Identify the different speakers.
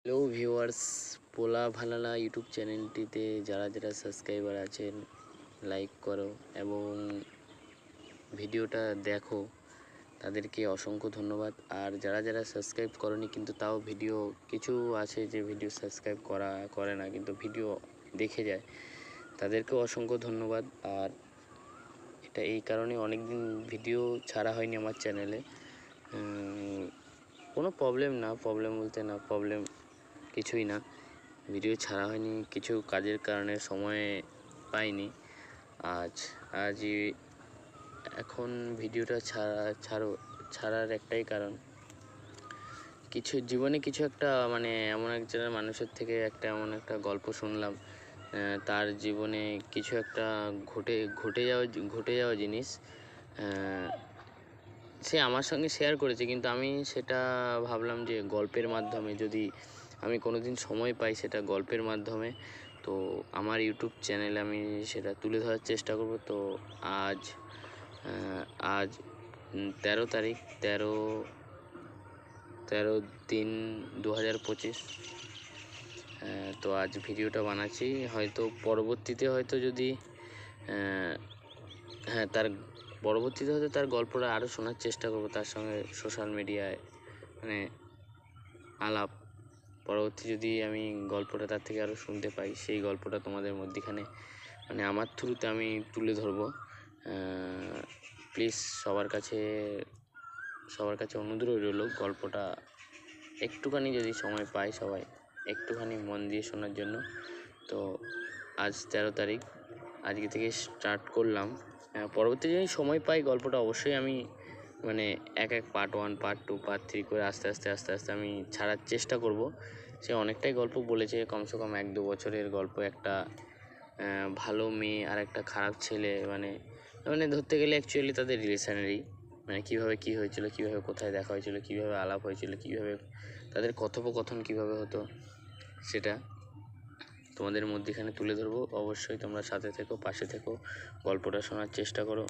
Speaker 1: Hello viewers, পোলা ভালালা YouTube চ্যানেলটিতে যারা যারা সাবস্ক্রাইবার আছেন লাইক করো এবং ভিডিওটা দেখো, তাদেরকে অসংখ্য ধন্যবাদ। আর যারা যারা সাবস্ক্রাইব করনি কিন্তু তাও ভিডিও কিছু আছে যে ভিডিও সাবস্ক্রাইব করে না কিন্তু ভিডিও দেখে যায়, তাদেরকেও অসংখ্য ধন্যবাদ। আর এটা এই কারণে অনেক দিন ভিডিও ছাড়া হয়নি আমার চ্যানেলে। কোনো প্রবলেম বলতে প্রবলেম কিছুই না, ভিডিও ছাড়া হয়নি কিছু কাজের কারণে, সময় পাইনি। আজ এখন ভিডিওটা ছাড়ার একটাই কারণ, কিছু জীবনে কিছু একটা এমন একজনের মানুষের থেকে এমন একটা গল্প শুনলাম। তার জীবনে কিছু একটা ঘটে যাওয়া জিনিস সে আমার সঙ্গে শেয়ার করেছে, কিন্তু আমি সেটা ভাবলাম যে গল্পের মাধ্যমে যদি আমি কোনো দিন সময় পাই, সেটা গল্পের মাধ্যমে তো আমার ইউটিউব চ্যানেলে আমি সেটা তুলে ধরার চেষ্টা করব। তো আজ 13 তারিখ, 13/3/2025। তো আজ ভিডিওটা বানাচ্ছি, হয়তো পরবর্তীতে যদি তার গল্পটা আরও শোনার চেষ্টা করব, তার সঙ্গে সোশ্যাল মিডিয়ায় আলাপ। পরবর্তী যদি আমি গল্পটা তার থেকে আরও শুনতে পাই, সেই গল্পটা তোমাদের মধ্যেখানে আমার থ্রুতে আমি তুলে ধরবো। প্লিজ সবার কাছে অনুরোধ রইল, গল্পটা একটুখানি যদি সময় পায় সবাই একটুখানি মন দিয়ে শোনার জন্য। তো আজ 13 তারিখ, আজকে থেকে স্টার্ট করলাম। পরবর্তী যদি সময় পাই গল্পটা অবশ্যই আমি এক পার্ট 1, পার্ট 2, পার্ট 3 করে আস্তে আস্তে আমি ছাড়ার চেষ্টা করব। সে অনেকটাই গল্প বলেছে, কমসে কম 1-2 বছরের গল্প। একটা ভালো মেয়ে আর একটা খারাপ ছেলে, ধরতে গেলে অ্যাকচুয়ালি তাদের রিলেশনেরই, কীভাবে কী হয়েছিল, কীভাবে কোথায় দেখা হয়েছিল, কীভাবে আলাপ হয়েছিল, কীভাবে তাদের কথোপকথন কীভাবে হতো, সেটা তোমাদের মধ্যেখানে তুলে ধরবো। অবশ্যই তোমরা সাথে থেকো, পাশে থেকো, গল্পটা শোনার চেষ্টা করো।